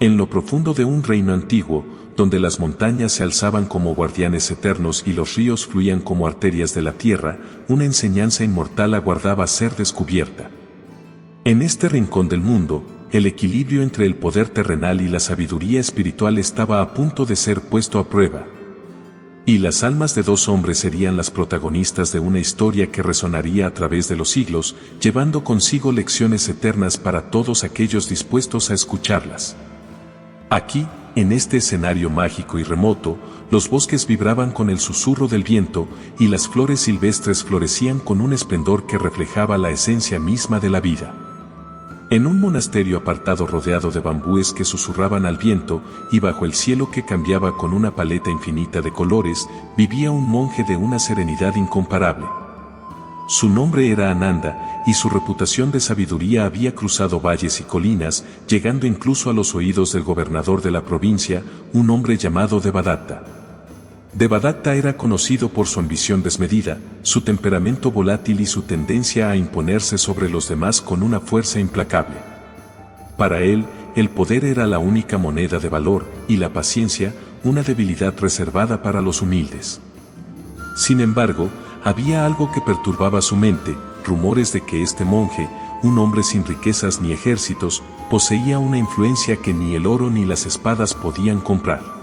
En lo profundo de un reino antiguo, donde las montañas se alzaban como guardianes eternos y los ríos fluían como arterias de la tierra, una enseñanza inmortal aguardaba ser descubierta. En este rincón del mundo, el equilibrio entre el poder terrenal y la sabiduría espiritual estaba a punto de ser puesto a prueba. Y las almas de dos hombres serían las protagonistas de una historia que resonaría a través de los siglos, llevando consigo lecciones eternas para todos aquellos dispuestos a escucharlas. Aquí, en este escenario mágico y remoto, los bosques vibraban con el susurro del viento y las flores silvestres florecían con un esplendor que reflejaba la esencia misma de la vida. En un monasterio apartado rodeado de bambúes que susurraban al viento y bajo el cielo que cambiaba con una paleta infinita de colores, vivía un monje de una serenidad incomparable. Su nombre era Ananda, y su reputación de sabiduría había cruzado valles y colinas, llegando incluso a los oídos del gobernador de la provincia, un hombre llamado Devadatta. Devadatta era conocido por su ambición desmedida, su temperamento volátil y su tendencia a imponerse sobre los demás con una fuerza implacable. Para él, el poder era la única moneda de valor, y la paciencia, una debilidad reservada para los humildes. Sin embargo, había algo que perturbaba su mente, rumores de que este monje, un hombre sin riquezas ni ejércitos, poseía una influencia que ni el oro ni las espadas podían comprar.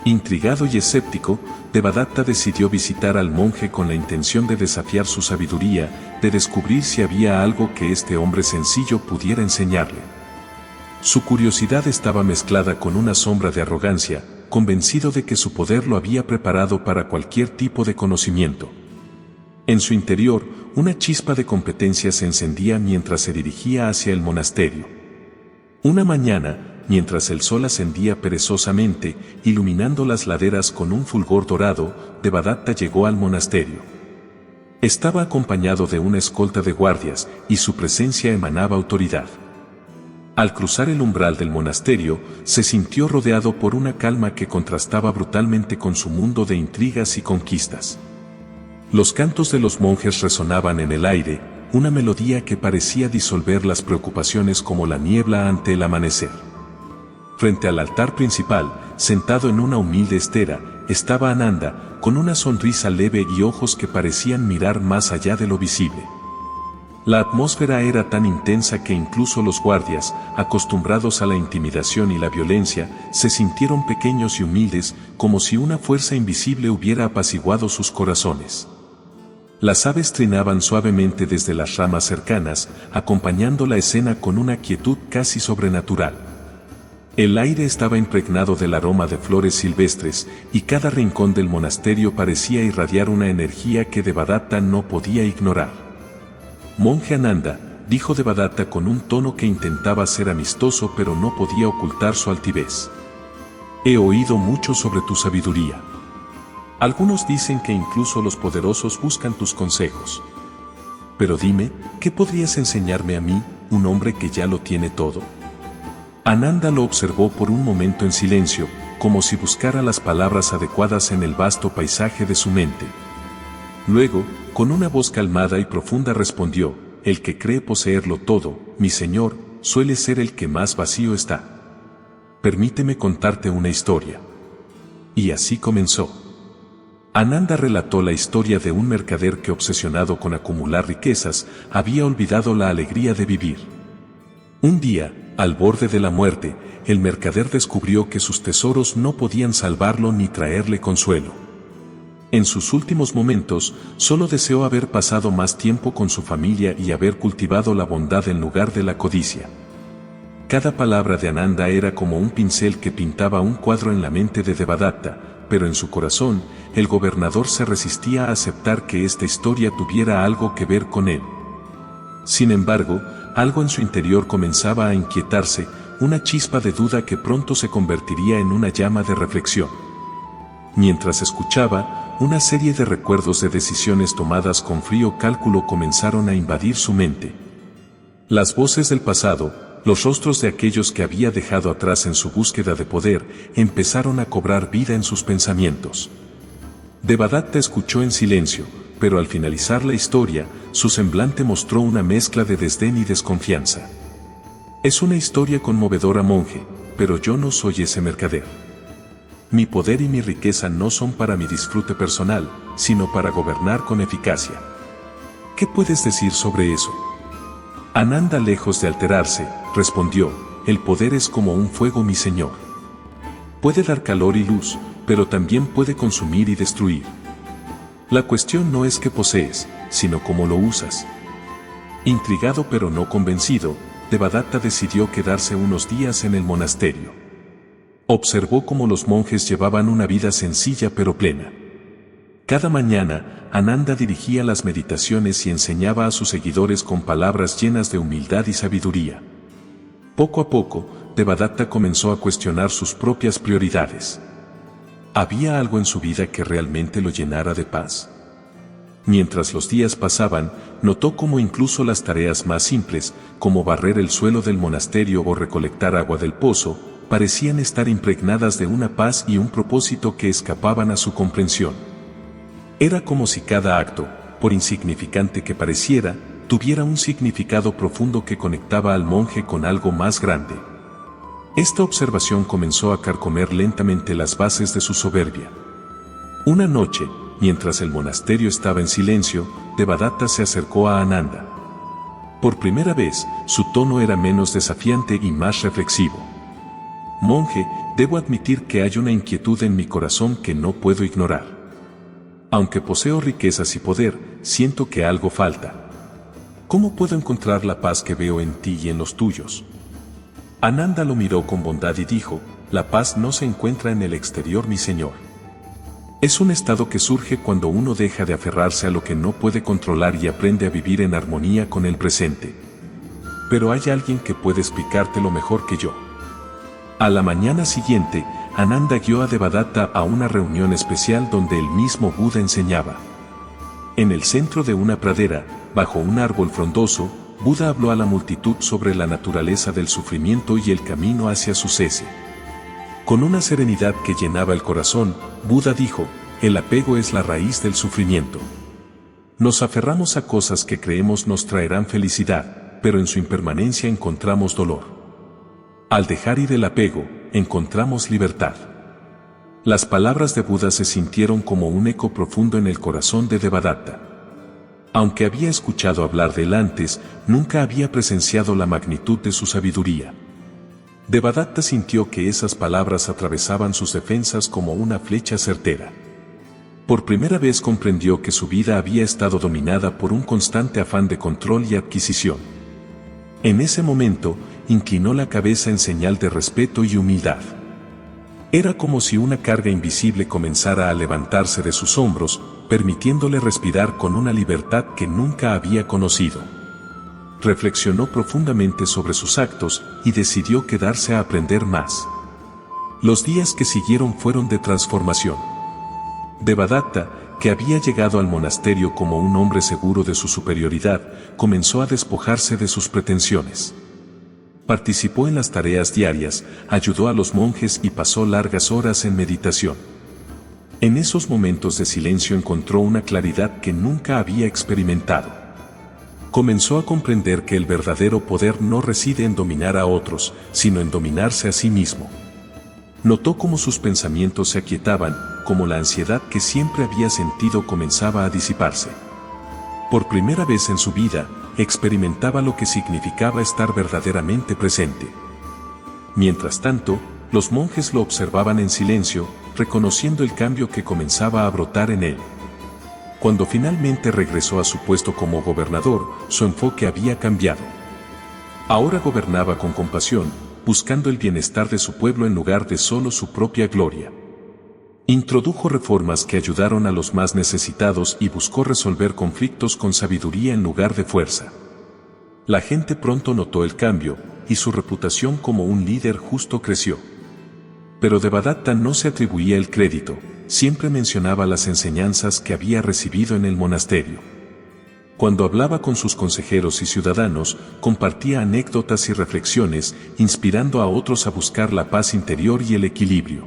Intrigado y escéptico, Devadatta decidió visitar al monje con la intención de desafiar su sabiduría, de descubrir si había algo que este hombre sencillo pudiera enseñarle. Su curiosidad estaba mezclada con una sombra de arrogancia, convencido de que su poder lo había preparado para cualquier tipo de conocimiento. En su interior, una chispa de competencia se encendía mientras se dirigía hacia el monasterio. Una mañana, mientras el sol ascendía perezosamente, iluminando las laderas con un fulgor dorado, Devadatta llegó al monasterio. Estaba acompañado de una escolta de guardias, y su presencia emanaba autoridad. Al cruzar el umbral del monasterio, se sintió rodeado por una calma que contrastaba brutalmente con su mundo de intrigas y conquistas. Los cantos de los monjes resonaban en el aire, una melodía que parecía disolver las preocupaciones como la niebla ante el amanecer. Frente al altar principal, sentado en una humilde estera, estaba Ananda, con una sonrisa leve y ojos que parecían mirar más allá de lo visible. La atmósfera era tan intensa que incluso los guardias, acostumbrados a la intimidación y la violencia, se sintieron pequeños y humildes, como si una fuerza invisible hubiera apaciguado sus corazones. Las aves trinaban suavemente desde las ramas cercanas, acompañando la escena con una quietud casi sobrenatural. El aire estaba impregnado del aroma de flores silvestres, y cada rincón del monasterio parecía irradiar una energía que Devadatta no podía ignorar. «Monje Ananda», dijo Devadatta con un tono que intentaba ser amistoso pero no podía ocultar su altivez. «He oído mucho sobre tu sabiduría. Algunos dicen que incluso los poderosos buscan tus consejos. Pero dime, ¿qué podrías enseñarme a mí, un hombre que ya lo tiene todo?» Ananda lo observó por un momento en silencio, como si buscara las palabras adecuadas en el vasto paisaje de su mente. Luego, con una voz calmada y profunda respondió: «El que cree poseerlo todo, mi señor, suele ser el que más vacío está. Permíteme contarte una historia». Y así comenzó. Ananda relató la historia de un mercader que, obsesionado con acumular riquezas, había olvidado la alegría de vivir. Un día, al borde de la muerte, el mercader descubrió que sus tesoros no podían salvarlo ni traerle consuelo. En sus últimos momentos, solo deseó haber pasado más tiempo con su familia y haber cultivado la bondad en lugar de la codicia. Cada palabra de Ananda era como un pincel que pintaba un cuadro en la mente de Devadatta, pero en su corazón, el gobernador se resistía a aceptar que esta historia tuviera algo que ver con él. Sin embargo, algo en su interior comenzaba a inquietarse, una chispa de duda que pronto se convertiría en una llama de reflexión. Mientras escuchaba, una serie de recuerdos de decisiones tomadas con frío cálculo comenzaron a invadir su mente. Las voces del pasado, los rostros de aquellos que había dejado atrás en su búsqueda de poder, empezaron a cobrar vida en sus pensamientos. Devadatta escuchó en silencio, pero al finalizar la historia, su semblante mostró una mezcla de desdén y desconfianza. «Es una historia conmovedora, monje, pero yo no soy ese mercader. Mi poder y mi riqueza no son para mi disfrute personal, sino para gobernar con eficacia. ¿Qué puedes decir sobre eso? Ananda, lejos de alterarse, respondió: el poder es como un fuego, mi señor. Puede dar calor y luz, pero también puede consumir y destruir. La cuestión no es qué posees, sino cómo lo usas. Intrigado pero no convencido, Devadatta decidió quedarse unos días en el monasterio. Observó cómo los monjes llevaban una vida sencilla pero plena. Cada mañana, Ananda dirigía las meditaciones y enseñaba a sus seguidores con palabras llenas de humildad y sabiduría. Poco a poco, Devadatta comenzó a cuestionar sus propias prioridades. ¿Había algo en su vida que realmente lo llenara de paz? Mientras los días pasaban, notó cómo incluso las tareas más simples, como barrer el suelo del monasterio o recolectar agua del pozo, parecían estar impregnadas de una paz y un propósito que escapaban a su comprensión. Era como si cada acto, por insignificante que pareciera, tuviera un significado profundo que conectaba al monje con algo más grande. Esta observación comenzó a carcomer lentamente las bases de su soberbia. Una noche, mientras el monasterio estaba en silencio, Devadatta se acercó a Ananda. Por primera vez, su tono era menos desafiante y más reflexivo. Monje, debo admitir que hay una inquietud en mi corazón que no puedo ignorar. Aunque poseo riquezas y poder, siento que algo falta. ¿Cómo puedo encontrar la paz que veo en ti y en los tuyos? Ananda lo miró con bondad y dijo: la paz no se encuentra en el exterior, mi señor. Es un estado que surge cuando uno deja de aferrarse a lo que no puede controlar y aprende a vivir en armonía con el presente. Pero hay alguien que puede explicártelo mejor que yo. A la mañana siguiente, Ananda guió a Devadatta a una reunión especial donde el mismo Buda enseñaba. En el centro de una pradera, bajo un árbol frondoso, Buda habló a la multitud sobre la naturaleza del sufrimiento y el camino hacia su cese. Con una serenidad que llenaba el corazón, Buda dijo: el apego es la raíz del sufrimiento. Nos aferramos a cosas que creemos nos traerán felicidad, pero en su impermanencia encontramos dolor. Al dejar ir el apego, encontramos libertad. Las palabras de Buda se sintieron como un eco profundo en el corazón de Devadatta. Aunque había escuchado hablar de él antes, nunca había presenciado la magnitud de su sabiduría. Devadatta sintió que esas palabras atravesaban sus defensas como una flecha certera. Por primera vez comprendió que su vida había estado dominada por un constante afán de control y adquisición. En ese momento, inclinó la cabeza en señal de respeto y humildad. Era como si una carga invisible comenzara a levantarse de sus hombros, permitiéndole respirar con una libertad que nunca había conocido. Reflexionó profundamente sobre sus actos y decidió quedarse a aprender más. Los días que siguieron fueron de transformación. Devadatta, que había llegado al monasterio como un hombre seguro de su superioridad, comenzó a despojarse de sus pretensiones. Participó en las tareas diarias, ayudó a los monjes y pasó largas horas en meditación. En esos momentos de silencio encontró una claridad que nunca había experimentado. Comenzó a comprender que el verdadero poder no reside en dominar a otros, sino en dominarse a sí mismo. Notó cómo sus pensamientos se aquietaban, como la ansiedad que siempre había sentido comenzaba a disiparse. Por primera vez en su vida, experimentaba lo que significaba estar verdaderamente presente. Mientras tanto, los monjes lo observaban en silencio, reconociendo el cambio que comenzaba a brotar en él. Cuando finalmente regresó a su puesto como gobernador, su enfoque había cambiado. Ahora gobernaba con compasión, buscando el bienestar de su pueblo en lugar de solo su propia gloria. Introdujo reformas que ayudaron a los más necesitados y buscó resolver conflictos con sabiduría en lugar de fuerza. La gente pronto notó el cambio, y su reputación como un líder justo creció. Pero Devadatta no se atribuía el crédito, siempre mencionaba las enseñanzas que había recibido en el monasterio. Cuando hablaba con sus consejeros y ciudadanos, compartía anécdotas y reflexiones, inspirando a otros a buscar la paz interior y el equilibrio.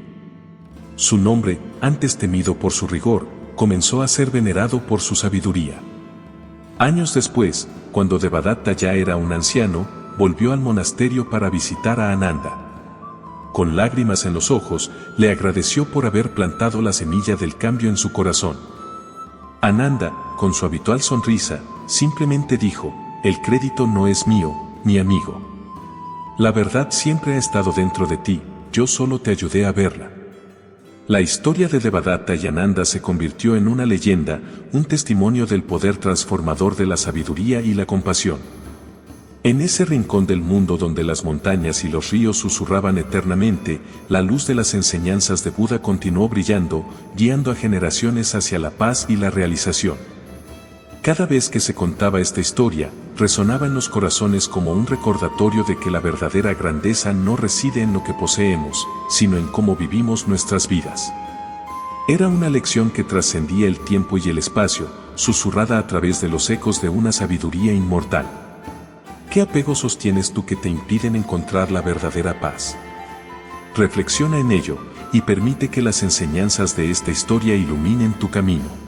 Su nombre, antes temido por su rigor, comenzó a ser venerado por su sabiduría. Años después, cuando Devadatta ya era un anciano, volvió al monasterio para visitar a Ananda. Con lágrimas en los ojos, le agradeció por haber plantado la semilla del cambio en su corazón. Ananda, con su habitual sonrisa, simplemente dijo: el crédito no es mío, mi amigo. La verdad siempre ha estado dentro de ti, yo solo te ayudé a verla. La historia de Devadatta y Ananda se convirtió en una leyenda, un testimonio del poder transformador de la sabiduría y la compasión. En ese rincón del mundo donde las montañas y los ríos susurraban eternamente, la luz de las enseñanzas de Buda continuó brillando, guiando a generaciones hacia la paz y la realización. Cada vez que se contaba esta historia, resonaba en los corazones como un recordatorio de que la verdadera grandeza no reside en lo que poseemos, sino en cómo vivimos nuestras vidas. Era una lección que trascendía el tiempo y el espacio, susurrada a través de los ecos de una sabiduría inmortal. ¿Qué apegos sostienes tú que te impiden encontrar la verdadera paz? Reflexiona en ello, y permite que las enseñanzas de esta historia iluminen tu camino.